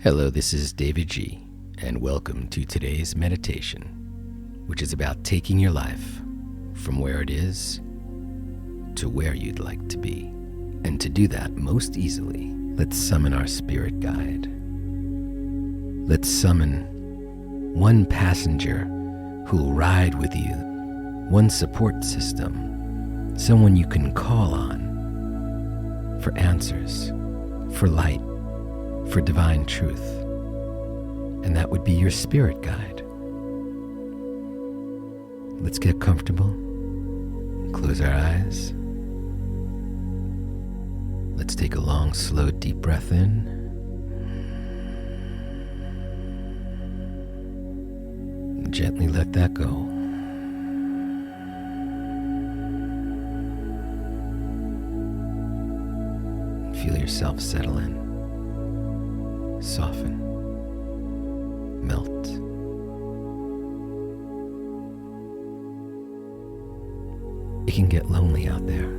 Hello, this is davidji, and welcome to today's meditation, which is about taking your life from where it is to where you'd like to be. And to do that most easily, let's summon our spirit guide. Let's summon one passenger who'll ride with you, one support system, someone you can call on for answers, for light, for divine truth, and that would be your spirit guide. Let's get comfortable, close our eyes. Let's take a long, slow, deep breath in. And gently let that go. And feel yourself settle in. Soften, melt. It can get lonely out there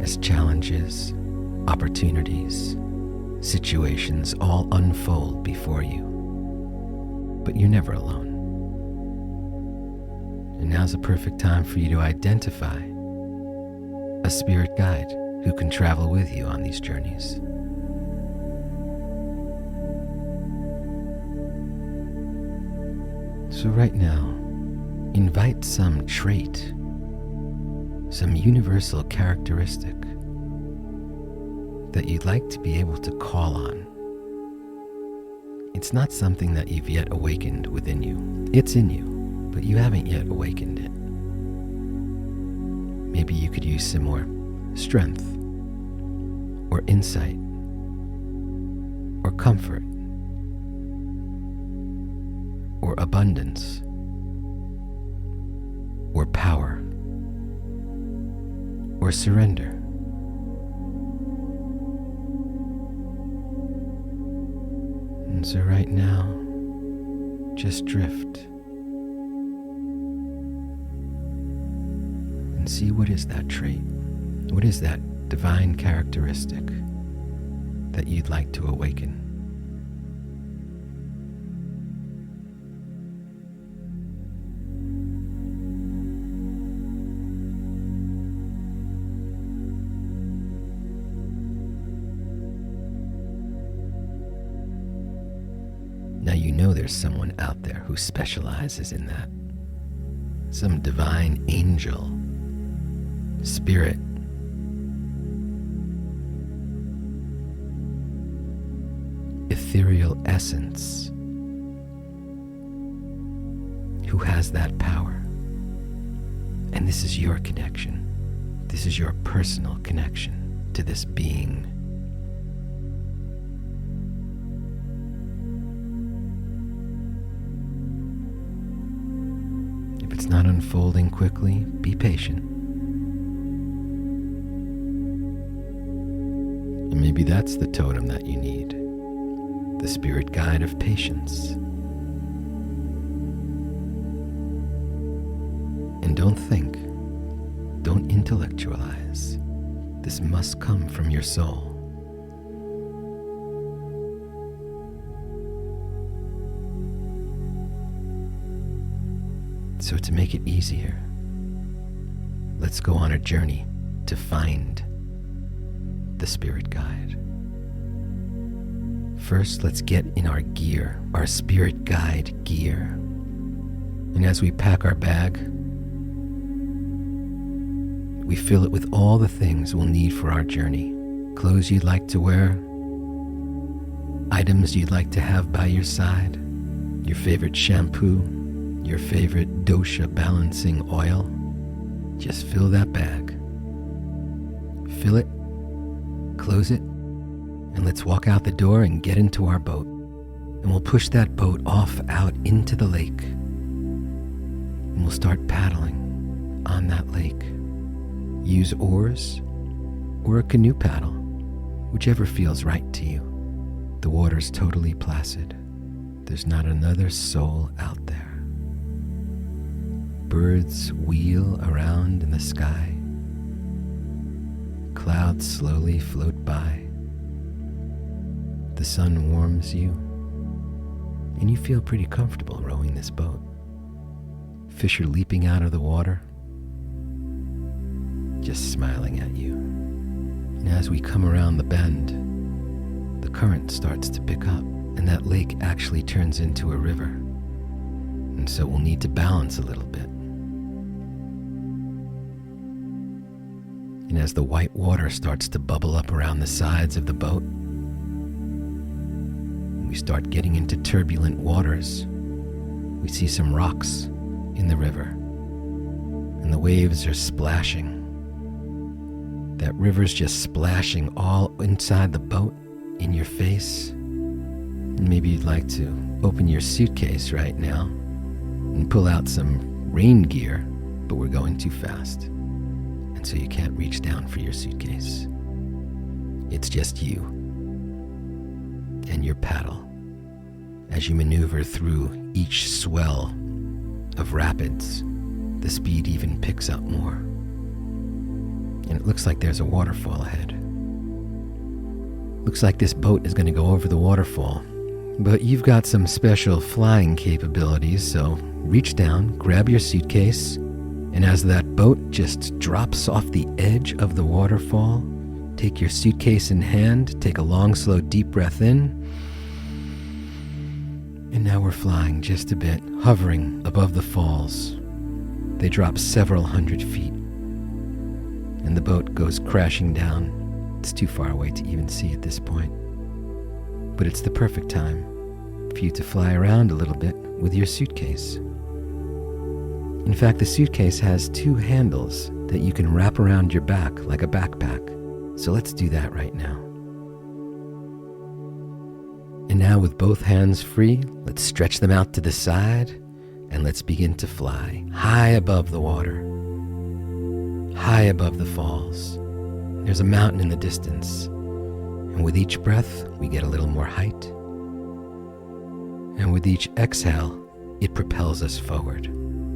as challenges, opportunities, situations all unfold before you. But you're never alone. And now's a perfect time for you to identify a spirit guide who can travel with you on these journeys. So right now, invite some trait, some universal characteristic that you'd like to be able to call on. It's not something that you've yet awakened within you. It's in you, but you haven't yet awakened it. Maybe you could use some more strength, or insight, or comfort, or abundance, or power, or surrender. And so right now, just drift and see, what is that trait? What is that divine characteristic that you'd like to awaken? Now you know there's someone out there who specializes in that. Some divine angel, spirit, ethereal essence who has that power. And this is your connection. This is your personal connection to this being. If it's not unfolding quickly, be patient. And maybe that's the totem that you need, the spirit guide of patience. And don't think, don't intellectualize. This must come from your soul. So to make it easier, let's go on a journey to find the spirit guide. First, let's get in our gear, our spirit guide gear. And as we pack our bag, we fill it with all the things we'll need for our journey. Clothes you'd like to wear, items you'd like to have by your side, your favorite shampoo, your favorite dosha balancing oil. Just fill that bag. Fill it, close it, and let's walk out the door and get into our boat. And we'll push that boat off out into the lake. And we'll start paddling on that lake. Use oars or a canoe paddle, whichever feels right to you. The water's totally placid. There's not another soul out there. Birds wheel around in the sky. Clouds slowly float by. The sun warms you, and you feel pretty comfortable rowing this boat. Fish are leaping out of the water, just smiling at you. And as we come around the bend, the current starts to pick up, and that lake actually turns into a river. And so we'll need to balance a little bit. And as the white water starts to bubble up around the sides of the boat, we start getting into turbulent waters. We see some rocks in the river, and the waves are splashing. That river's just splashing all inside the boat, in your face. And maybe you'd like to open your suitcase right now and pull out some rain gear, but we're going too fast, and so you can't reach down for your suitcase. It's just you and your paddle as you maneuver through each swell of rapids. The speed even picks up more, and it looks like there's a waterfall ahead. Looks like this boat is going to go over the waterfall, but you've got some special flying capabilities, so reach down, grab your suitcase, and as that boat just drops off the edge of the waterfall, take your suitcase in hand, take a long, slow, deep breath in, and now we're flying just a bit, hovering above the falls. They drop several hundred feet, and the boat goes crashing down. It's too far away to even see at this point, but it's the perfect time for you to fly around a little bit with your suitcase. In fact, the suitcase has two handles that you can wrap around your back like a backpack. So let's do that right now. And now with both hands free, let's stretch them out to the side and let's begin to fly high above the water, high above the falls. There's a mountain in the distance, and with each breath, we get a little more height. And with each exhale, it propels us forward.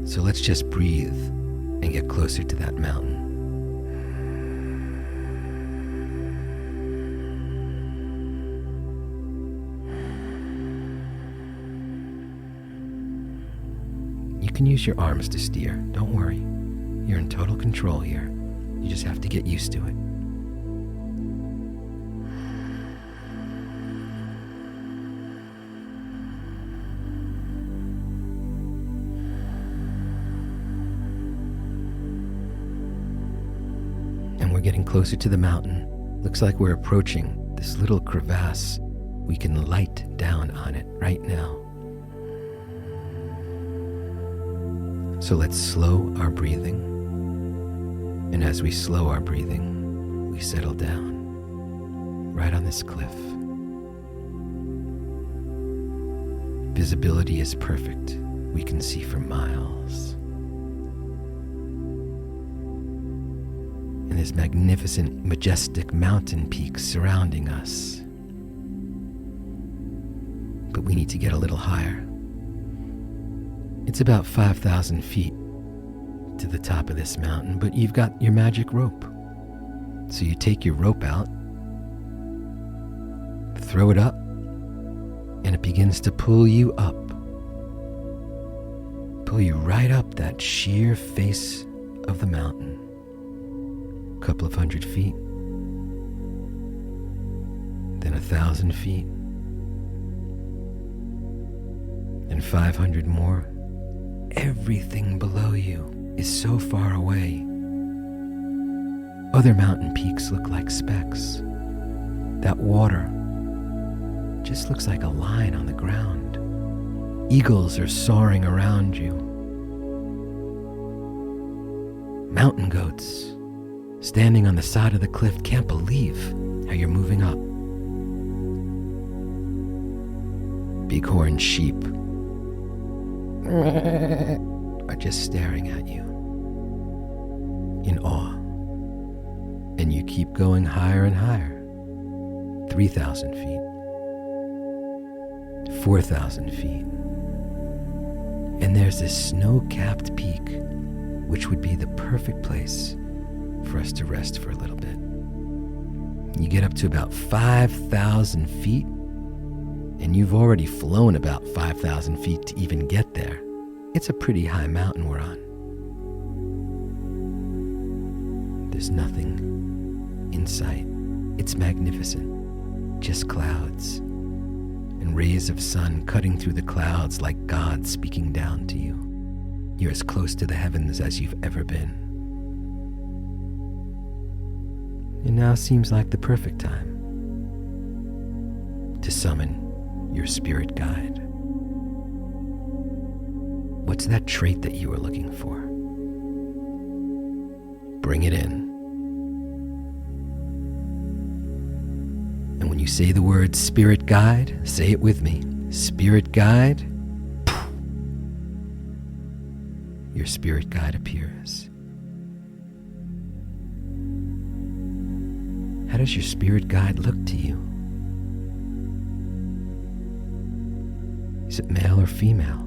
So let's just breathe and get closer to that mountain. You can use your arms to steer, don't worry. You're in total control here. You just have to get used to it. And we're getting closer to the mountain. Looks like we're approaching this little crevasse. We can light down on it right now. So let's slow our breathing. And as we slow our breathing, we settle down right on this cliff. Visibility is perfect. We can see for miles. And there's magnificent, majestic mountain peaks surrounding us. But we need to get a little higher. It's about 5,000 feet to the top of this mountain, but you've got your magic rope. So you take your rope out, throw it up, and it begins to pull you up. Pull you right up that sheer face of the mountain. A couple of 100 feet, then 1,000 feet, then 500 more. Everything below you is so far away. Other mountain peaks look like specks. That water just looks like a line on the ground. Eagles are soaring around you. Mountain goats standing on the side of the cliff can't believe how you're moving up. Bighorn sheep are just staring at you in awe. And you keep going higher and higher. 3,000 feet. 4,000 feet. And there's this snow-capped peak, which would be the perfect place for us to rest for a little bit. You get up to about 5,000 feet, And you've already flown about 5,000 feet to even get there. It's a pretty high mountain we're on. There's nothing in sight. It's magnificent. Just clouds and rays of sun cutting through the clouds like God speaking down to you. You're as close to the heavens as you've ever been. And now seems like the perfect time to summon your spirit guide. What's that trait that you were looking for? Bring it in. And when you say the word spirit guide, say it with me. Spirit guide. Your spirit guide appears. How does your spirit guide look to you? Is it male or female?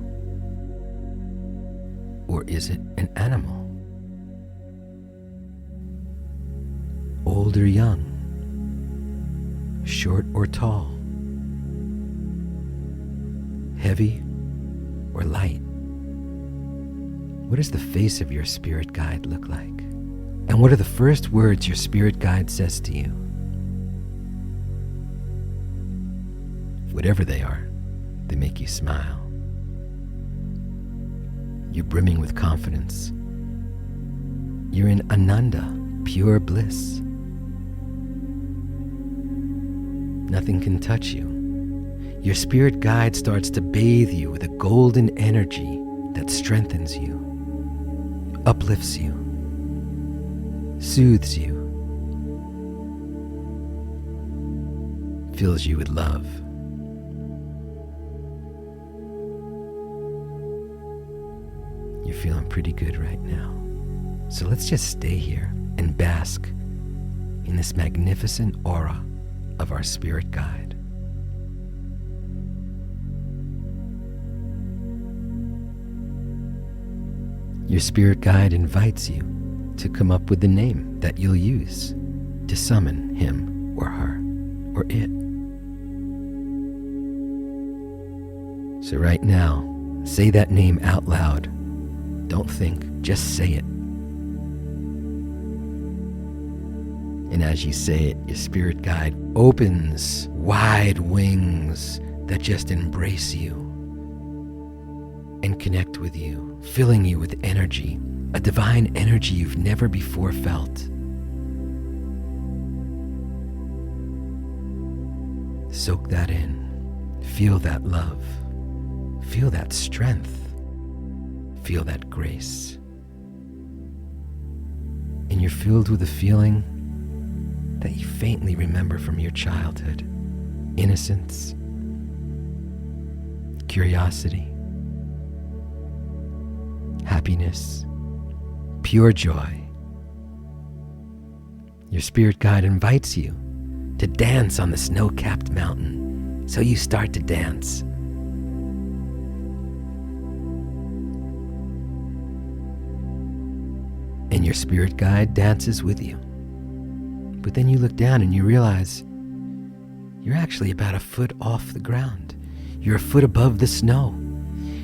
Or is it an animal? Old or young? Short or tall? Heavy or light? What does the face of your spirit guide look like? And what are the first words your spirit guide says to you? Whatever they are, they make you smile. You're brimming with confidence. You're in Ananda, pure bliss. Nothing can touch you. Your spirit guide starts to bathe you with a golden energy that strengthens you, uplifts you, soothes you, fills you with love. You're feeling pretty good right now. So let's just stay here and bask in this magnificent aura of our spirit guide. Your spirit guide invites you to come up with the name that you'll use to summon him or her or it. So right now, say that name out loud. Don't think, just say it. And as you say it, your spirit guide opens wide wings that just embrace you and connect with you, filling you with energy, a divine energy you've never before felt. Soak that in. Feel that love. Feel that strength. Feel that grace. And you're filled with a feeling that you faintly remember from your childhood. Innocence, curiosity, happiness, pure joy. Your spirit guide invites you to dance on the snow-capped mountain. So you start to dance. And your spirit guide dances with you. But then you look down and you realize you're actually about a foot off the ground. You're a foot above the snow,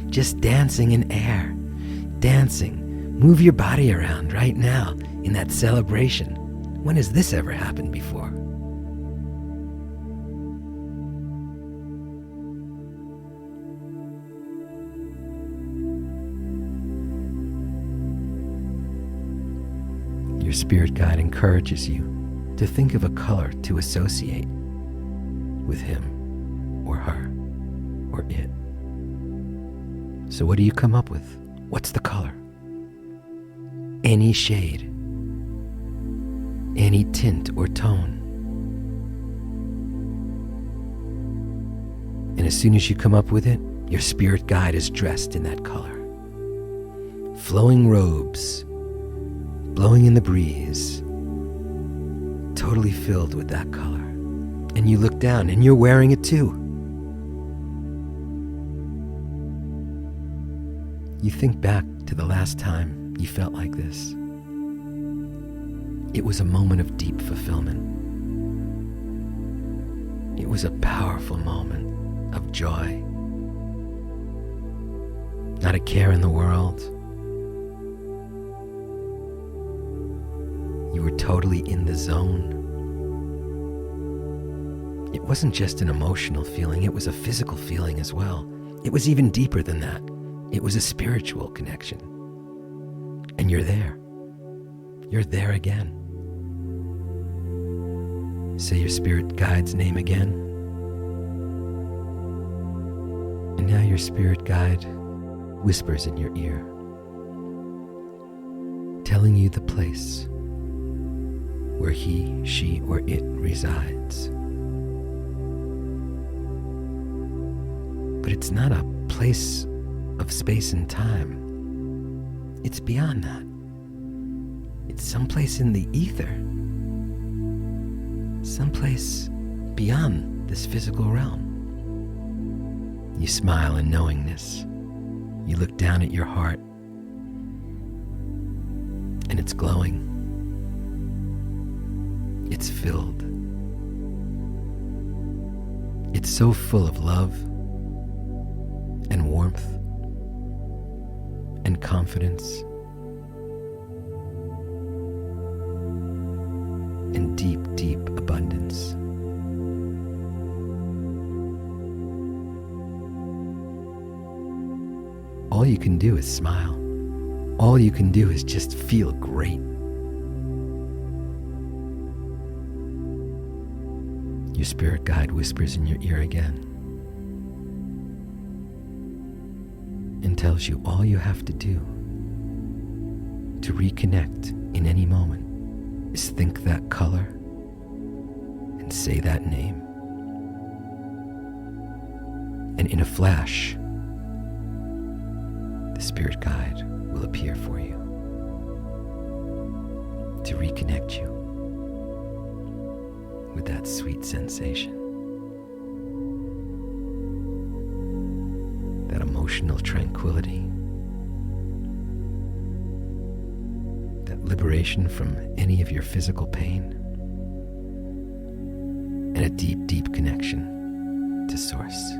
just dancing in air. Dancing. Move your body around right now in that celebration. When has this ever happened before? Your spirit guide encourages you to think of a color to associate with him or her or it. So what do you come up with? What's the color? Any shade, any tint or tone. And as soon as you come up with it, your spirit guide is dressed in that color. Flowing robes, blowing in the breeze, totally filled with that color. And you look down and you're wearing it too. You think back to the last time you felt like this. It was a moment of deep fulfillment. It was a powerful moment of joy, not a care in the world. You were totally in the zone. It wasn't just an emotional feeling, it was a physical feeling as well. It was even deeper than that. It was a spiritual connection. And you're there. You're there again. Say your spirit guide's name again. And now your spirit guide whispers in your ear, telling you the place where he, she, or it resides. But it's not a place of space and time. It's beyond that. It's someplace in the ether. Someplace beyond this physical realm. You smile in knowingness. You look down at your heart, and it's glowing. It's filled. It's so full of love and warmth and confidence and deep, deep abundance. All you can do is smile. All you can do is just feel great. Your spirit guide whispers in your ear again and tells you all you have to do to reconnect in any moment is think that color and say that name. And in a flash, the spirit guide will appear for you to reconnect you with that sweet sensation, that emotional tranquility, that liberation from any of your physical pain, and a deep, deep connection to Source.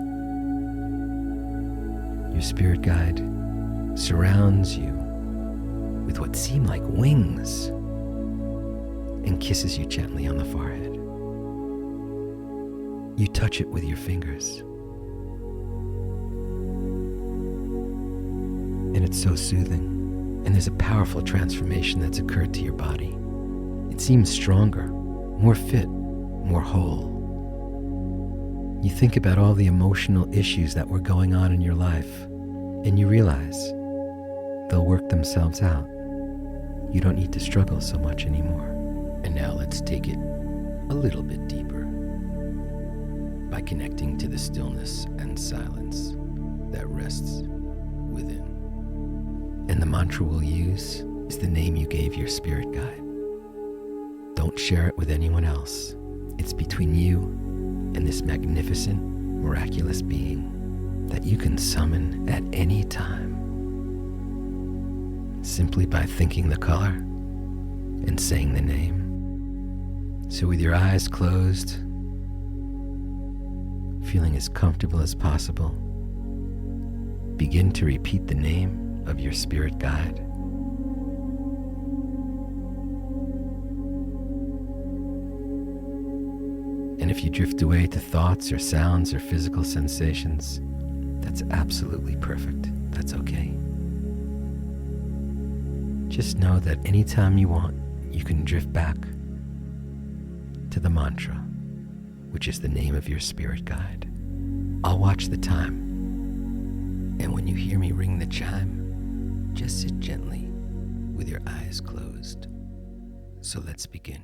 Your spirit guide surrounds you with what seem like wings and kisses you gently on the forehead. You touch it with your fingers, and it's so soothing, and there's a powerful transformation that's occurred to your body. It seems stronger, more fit, more whole. You think about all the emotional issues that were going on in your life, and you realize they'll work themselves out. You don't need to struggle so much anymore. And now let's take it a little bit deeper by connecting to the stillness and silence that rests within. And the mantra we'll use is the name you gave your spirit guide. Don't share it with anyone else. It's between you and this magnificent, miraculous being that you can summon at any time, simply by thinking the color and saying the name. So with your eyes closed, feeling as comfortable as possible, begin to repeat the name of your spirit guide. And if you drift away to thoughts or sounds or physical sensations, that's absolutely perfect. That's okay. Just know that anytime you want, you can drift back to the mantra, which is the name of your spirit guide. I'll watch the time, and when you hear me ring the chime, just sit gently with your eyes closed. So let's begin.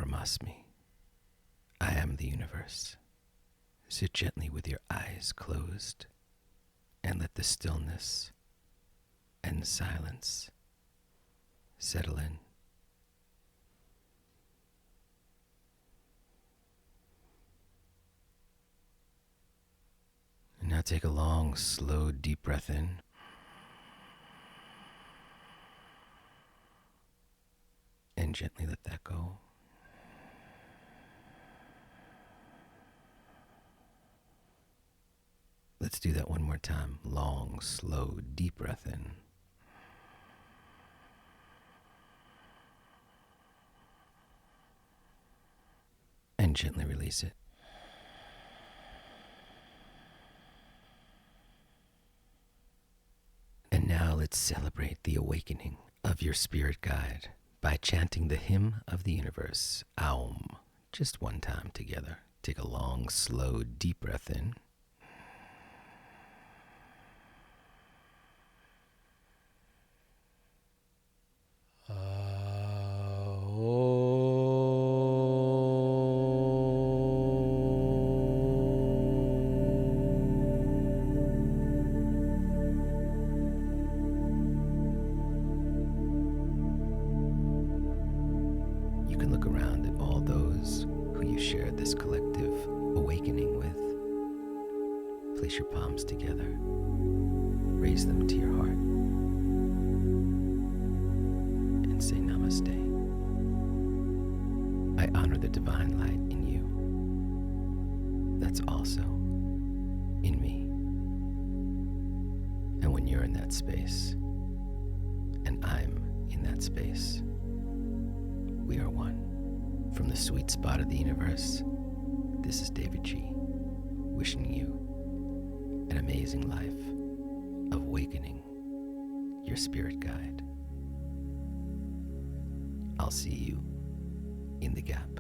Brahmasmi. I am the universe. Sit gently with your eyes closed and let the stillness and silence settle in. And now take a long, slow, deep breath in. And gently let that go. Let's do that one more time. Long, slow, deep breath in. And gently release it. And now let's celebrate the awakening of your spirit guide by chanting the hymn of the universe, Aum, just one time together. Take a long, slow, deep breath in. You can look around at all those who you share this collective awakening with. Place your palms together. Raise them to your heart. And say namaste. I honor the divine light in you. That's also in me. And when you're in that space, and I'm in that space, we are one. From the sweet spot of the universe, this is davidji, wishing you an amazing life of awakening your spirit guide. I'll see you in the gap.